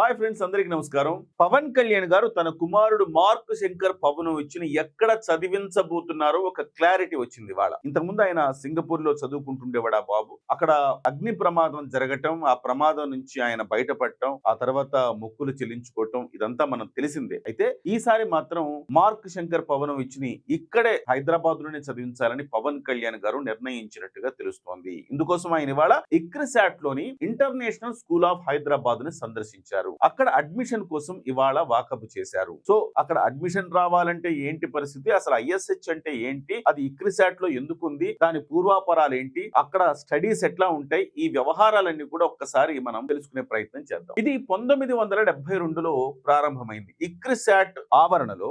Hi friends, అందరికీ నమస్కారం. పవన్ కళ్యాణ్ గారు తన కుమారుడు మార్క్ శంకర్ పవనోవిచ్‌ని ఎక్కడ చదివించబోతున్నారో ఒక క్లారిటీ వచ్చింది ఇవాళ. ఇంతకుముందు ఆయన సింగపూర్ లో చదువుకుంటుండేవాడు ఆ బాబు. అక్కడ అగ్ని ప్రమాదం జరగటం, ఆ ప్రమాదం నుంచి ఆయన బయటపడటం, ఆ తర్వాత మొక్కులు చెల్లించుకోవటం ఇదంతా మనం తెలిసిందే. అయితే ఈసారి మాత్రం మార్క్ శంకర్ పవనోవిచ్‌ని ఇక్కడే హైదరాబాద్ లోనే చదివించాలని పవన్ కళ్యాణ్ గారు నిర్ణయించినట్టుగా తెలుస్తోంది. ఇందుకోసం ఆయన ఇవాళ ఇక్రిసాట్ లోని ఇంటర్నేషనల్ స్కూల్ ఆఫ్ హైదరాబాద్ ని సందర్శించారు. అక్కడ అడ్మిషన్ కోసం ఇవాళ వాకబు చేశారు. సో అక్కడ అడ్మిషన్ రావాలంటే ఏంటి పరిస్థితి, అసలు ISH అంటే ఏంటి, అది ఇక్రిసాట్ లో ఎందుకు ఉంది, దాని పూర్వాపరాలు ఏంటి, అక్కడ స్టడీస్ ఎట్లా ఉంటాయి, ఈ వ్యవహారాలన్నీ కూడా ఒక్కసారి మనం తెలుసుకునే ప్రయత్నం చేద్దాం. ఇది 1972లో ప్రారంభమైంది. ఇక్రిసాట్ ఆవరణలో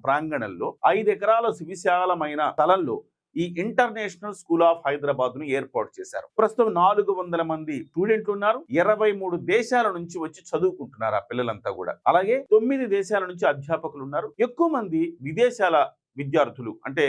ప్రాంగణంలో 5 ఎకరాల సువిశాలమైన స్థలంలో ఈ ఇంటర్నేషనల్ స్కూల్ ఆఫ్ హైదరాబాద్ ను ఏర్పాటు చేశారు. ప్రస్తుతం 400 మంది స్టూడెంట్లు ఉన్నారు. 23 దేశాల నుంచి వచ్చి చదువుకుంటున్నారు ఆ పిల్లలంతా కూడా. అలాగే 9 దేశాల నుంచి అధ్యాపకులు ఉన్నారు. ఎక్కువ మంది విదేశాల విద్యార్థులు, అంటే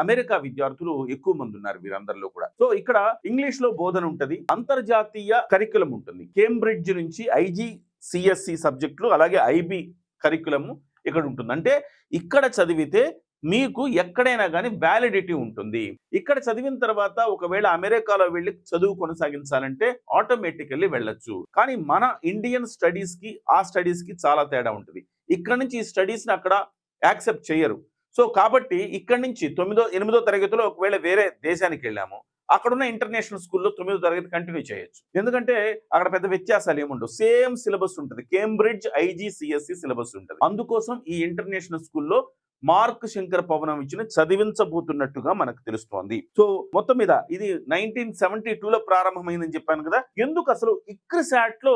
అమెరికా విద్యార్థులు ఎక్కువ మంది ఉన్నారు వీరందరిలో కూడా. సో ఇక్కడ ఇంగ్లీష్ లో బోధన ఉంటది, అంతర్జాతీయ కరికులం ఉంటుంది. కేంబ్రిడ్జ్ నుంచి IGCSE సబ్జెక్టులు, అలాగే IB కరికులం ఇక్కడ ఉంటుంది. అంటే ఇక్కడ చదివితే మీకు ఎక్కడైనా కానీ వ్యాలిడిటీ ఉంటుంది. ఇక్కడ చదివిన తర్వాత ఒకవేళ అమెరికాలో వెళ్ళి చదువు కొనసాగించాలంటే ఆటోమేటికల్లీ వెళ్ళొచ్చు. కానీ మన ఇండియన్ స్టడీస్ కి ఆ స్టడీస్ కి చాలా తేడా ఉంటుంది. ఇక్కడ నుంచి ఈ స్టడీస్ ని అక్కడ యాక్సెప్ట్ చేయరు. సో కాబట్టి ఇక్కడ నుంచి 8వ తరగతిలో ఒకవేళ వేరే దేశానికి వెళ్ళాము, అక్కడున్న ఇంటర్నేషనల్ స్కూల్లో 9వ తరగతి కంటిన్యూ చేయొచ్చు. ఎందుకంటే అక్కడ పెద్ద వ్యత్యాసాలు ఏముండవు, సేమ్ సిలబస్ ఉంటుంది. కేంబ్రిడ్జ్ IGCSE సిలబస్ ఉంటుంది. అందుకోసం ఈ ఇంటర్నేషనల్ స్కూల్లో మార్క్ శంకర్ పవనోవిచ్‌ని చదివించబోతున్నట్టుగా మనకు తెలుస్తోంది. సో మొత్తం మీద ఇది 1972లో ప్రారంభమైందని చెప్పాను కదా. ఎందుకు అసలు ఇక్రిసాట్ లో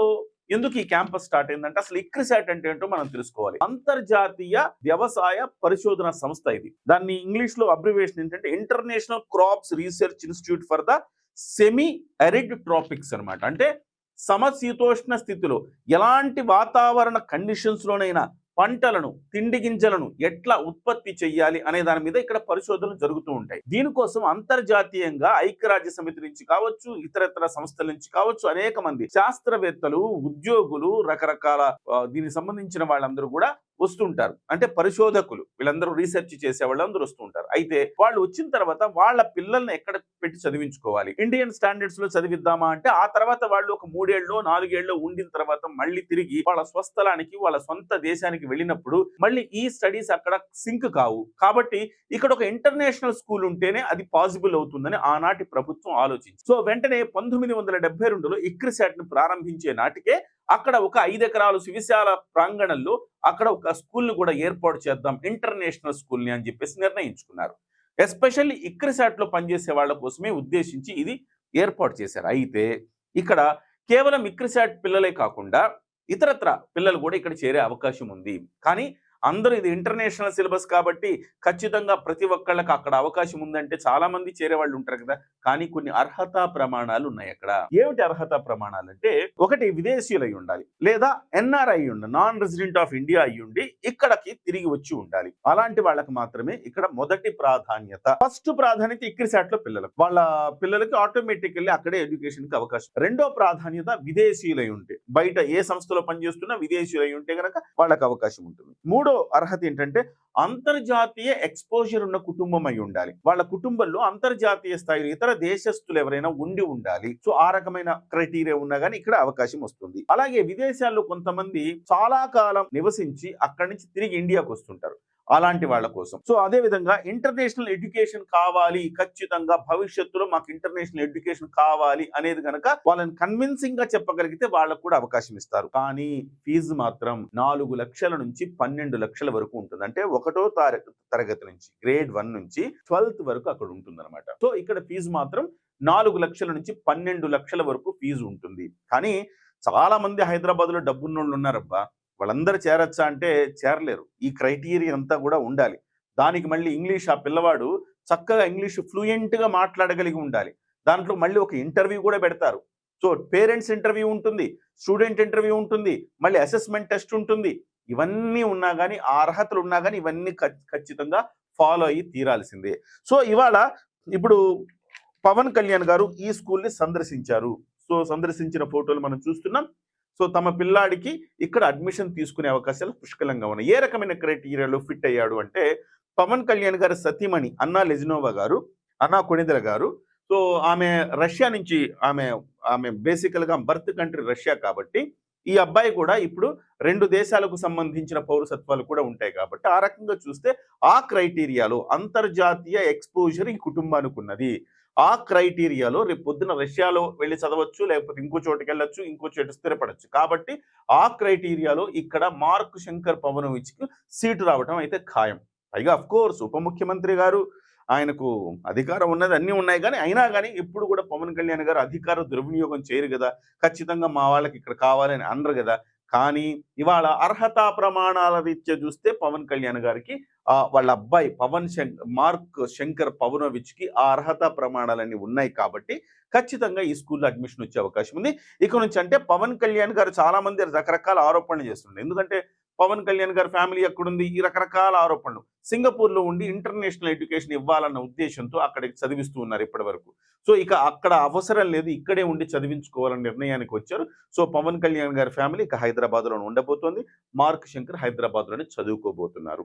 ఎందుకు ఈ క్యాంపస్ స్టార్ట్ అయిందంటే, అసలు ఇక్రిసాట్ అంటే ఏంటో మనం తెలుసుకోవాలి. అంతర్జాతీయ వ్యవసాయ పరిశోధన సంస్థ ఇది. దాన్ని ఇంగ్లీష్ లో అబ్రివేషన్ ఏంటంటే international crops research institute for the semi arid tropics అన్నమాట. అంటే సమశీతోష్ణ స్థితిలో ఎలాంటి వాతావరణ కండిషన్స్ లోనైనా పంటలను, తిండి గింజలను ఎట్లా ఉత్పత్తి చేయాలి అనే దాని మీద ఇక్కడ పరిశోధనలు జరుగుతూ ఉంటాయి. దీనికోసం అంతర్జాతీయంగా ఐక్యరాజ్య సమితి నుంచి కావచ్చు, ఇతరత్ర సంస్థల నుంచి కావచ్చు, అనేక మంది శాస్త్రవేత్తలు, ఉద్యోగులు, రకరకాల దీనికి సంబంధించిన వాళ్ళందరూ కూడా వస్తుంటారు. అంటే పరిశోధకులు, వీళ్ళందరూ రీసెర్చ్ చేసే వాళ్ళందరూ వస్తుంటారు. అయితే వాళ్ళు వచ్చిన తర్వాత వాళ్ళ పిల్లల్ని ఎక్కడ పెట్టి చదివించుకోవాలి, ఇండియన్ స్టాండర్డ్స్ లో చదివిద్దామా అంటే, ఆ తర్వాత వాళ్ళు ఒక 3 ఏళ్ళో 4 ఏళ్ళో ఉండిన తర్వాత మళ్ళీ తిరిగి వాళ్ళ స్వస్థలానికి, వాళ్ళ సొంత దేశానికి వెళ్ళినప్పుడు మళ్ళీ ఈ స్టడీస్ అక్కడ సింక్ కావు. కాబట్టి ఇక్కడ ఒక ఇంటర్నేషనల్ స్కూల్ ఉంటేనే అది పాసిబుల్ అవుతుందని ఆనాటి ప్రభుత్వం ఆలోచించింది. సో వెంటనే 1972లో ఇక్రిసాట్ ను ప్రారంభించే నాటికే అక్కడ ఒక 5 ఎకరాలు సువిశాల ప్రాంగణంలో అక్కడ ఒక స్కూల్ ను కూడా ఏర్పాటు చేద్దాం, ఇంటర్నేషనల్ స్కూల్ ని అని చెప్పేసి నిర్ణయించుకున్నారు. ఎస్పెషల్లీ ఇక్రిసాట్ లో పనిచేసే వాళ్ళ కోసమే ఉద్దేశించి ఇది ఏర్పాటు చేశారు. అయితే ఇక్కడ కేవలం ఇక్రిసాట్ పిల్లలే కాకుండా ఇతరత్ర పిల్లలు కూడా ఇక్కడ చేరే అవకాశం ఉంది. కానీ అందరూ ఇది ఇంటర్నేషనల్ సిలబస్ కాబట్టి ఖచ్చితంగా ప్రతి ఒక్కళ్ళకి అక్కడ అవకాశం ఉందంటే చాలా మంది చేరే వాళ్ళు ఉంటారు కదా. కానీ కొన్ని అర్హతా ప్రమాణాలు ఉన్నాయి అక్కడ. ఏమిటి అర్హతా ప్రమాణాలు అంటే, ఒకటి విదేశీయులు అయి ఉండాలి, లేదా NRI ఉండాలి, నాన్ రెసిడెంట్ ఆఫ్ ఇండియా అయి ఉండి ఇక్కడికి తిరిగి వచ్చి ఉండాలి. అలాంటి వాళ్ళకి మాత్రమే ఇక్కడ మొదటి ప్రాధాన్యత. ఫస్ట్ ప్రాధాన్యత ఇక్రిసాట్ లో పిల్లలకు, వాళ్ళ పిల్లలకి ఆటోమేటికల్లీ అక్కడే ఎడ్యుకేషన్ కి అవకాశం. రెండో ప్రాధాన్యత విదేశీయులై ఉంటే, బయట ఏ సంస్థలో పనిచేస్తున్నా విదేశీయులై ఉంటే గనక వాళ్ళకి అవకాశం ఉంటుంది. మూడో అర్హత ఏంటంటే అంతర్జాతీయ ఎక్స్పోజర్ ఉన్న కుటుంబం అయి ఉండాలి. వాళ్ళ కుటుంబంలో అంతర్జాతీయ స్థాయిలో ఇతర దేశస్తులు ఎవరైనా ఉండి ఉండాలి. సో ఆ రకమైన క్రైటీరియా ఉన్నా కానీ ఇక్కడ అవకాశం వస్తుంది. అలాగే విదేశాల్లో కొంతమంది చాలా కాలం నివసించి అక్కడి నుంచి తిరిగి ఇండియాకు వస్తుంటారు, అలాంటి వాళ్ళ కోసం. సో అదే విధంగా ఇంటర్నేషనల్ ఎడ్యుకేషన్ కావాలి, ఖచ్చితంగా భవిష్యత్తులో మాకు ఇంటర్నేషనల్ ఎడ్యుకేషన్ కావాలి అనేది కనుక వాళ్ళని కన్విన్సింగ్ గా చెప్పగలిగితే వాళ్ళకు కూడా అవకాశం ఇస్తారు. కానీ ఫీజు మాత్రం 4 లక్షల నుంచి 12 లక్షల వరకు ఉంటుంది. అంటే 1వ తరగతి నుంచి గ్రేడ్ 1 నుంచి 12th వరకు అక్కడ ఉంటుంది అనమాట. సో ఇక్కడ ఫీజు మాత్రం 4 లక్షల నుంచి 12 లక్షల వరకు ఫీజు ఉంటుంది. కానీ చాలా మంది హైదరాబాద్ లో డబ్బున్నోళ్ళు ఉన్నారబ్బా, వాళ్ళందరూ చేరొచ్చా అంటే చేరలేరు. ఈ క్రైటీరియా అంతా కూడా ఉండాలి. దానికి మళ్ళీ ఇంగ్లీష్, ఆ పిల్లవాడు చక్కగా ఇంగ్లీష్ ఫ్లూయెంట్ గా మాట్లాడగలిగి ఉండాలి. దాంట్లో మళ్ళీ ఒక ఇంటర్వ్యూ కూడా పెడతారు. సో పేరెంట్స్ ఇంటర్వ్యూ ఉంటుంది, స్టూడెంట్ ఇంటర్వ్యూ ఉంటుంది, మళ్ళీ అసెస్మెంట్ టెస్ట్ ఉంటుంది. ఇవన్నీ ఉన్నా కానీ, ఆ అర్హతలు ఉన్నా కానీ ఇవన్నీ ఖచ్చితంగా ఫాలో అయ్యి తీరాల్సిందే. సో ఇవాళ ఇప్పుడు పవన్ కళ్యాణ్ గారు ఈ స్కూల్ ని సందర్శించారు. సో సందర్శించిన ఫోటోలు మనం చూస్తున్నాం. సో తమ పిల్లాడికి ఇక్కడ అడ్మిషన్ తీసుకునే అవకాశాలు పుష్కలంగా ఉన్నాయి. ఏ రకమైన క్రైటీరియాలో ఫిట్ అయ్యాడు అంటే, పవన్ కళ్యాణ్ గారి సతీమణి అన్నా లెజినోవా గారు, అన్నా కొణిదెల గారు. సో ఆమె రష్యా నుంచి, ఆమె ఆమె బేసికల్గా బర్త్ కంట్రీ రష్యా కాబట్టి ఈ అబ్బాయి కూడా ఇప్పుడు 2 దేశాలకు సంబంధించిన పౌరసత్వాలు కూడా ఉంటాయి కాబట్టి ఆ రకంగా చూస్తే ఆ క్రైటీరియాలో అంతర్జాతీయ ఎక్స్పోజర్ ఈ కుటుంబానికి ఉన్నది. ఆ క్రైటీరియాలో రేపు పొద్దున రష్యాలో వెళ్ళి చదవచ్చు, లేకపోతే ఇంకో చోటుకి వెళ్ళొచ్చు, ఇంకో చోట స్థిరపడచ్చు. కాబట్టి ఆ క్రైటీరియాలో ఇక్కడ మార్క్ శంకర్ పవనోవిచ్కి సీటు రావడం అయితే ఖాయం. పైగా కోర్స్ ఉప ముఖ్యమంత్రి గారు, ఆయనకు అధికారం ఉన్నది, అన్నీ ఉన్నాయి. కానీ అయినా కానీ ఎప్పుడు కూడా పవన్ కళ్యాణ్ గారు అధికార దుర్వినియోగం చేయరు కదా. ఖచ్చితంగా మా వాళ్ళకి ఇక్కడ కావాలని అనరు కదా. కానీ ఇవాళ అర్హతా ప్రమాణాల రీత్యా చూస్తే పవన్ కళ్యాణ్ గారికి వాళ్ళ అబ్బాయి మార్క్ శంకర్ పవనోవిచ్కి ఆ అర్హతా ప్రమాణాలన్నీ ఉన్నాయి కాబట్టి ఖచ్చితంగా ఈ స్కూల్లో అడ్మిషన్ వచ్చే అవకాశం ఉంది. ఇక నుంచి అంటే పవన్ కళ్యాణ్ గారు చాలా మంది రకరకాల ఆరోపణలు చేస్తున్నారు. ఎందుకంటే పవన్ కళ్యాణ్ గారి ఫ్యామిలీ ఎక్కడుంది, ఈ రకరకాల ఆరోపణలు. సింగపూర్లో ఉండి ఇంటర్నేషనల్ ఎడ్యుకేషన్ ఇవ్వాలన్న ఉద్దేశంతో అక్కడికి చదివిస్తూ ఉన్నారు ఇప్పటి వరకు. సో ఇక అక్కడ అవసరం లేదు, ఇక్కడే ఉండి చదివించుకోవాలన్న నిర్ణయానికి వచ్చారు. సో పవన్ కళ్యాణ్ గారి ఫ్యామిలీ ఇక హైదరాబాద్లో ఉండబోతోంది. మార్క్ శంకర్ హైదరాబాద్లోనే చదువుకోబోతున్నారు.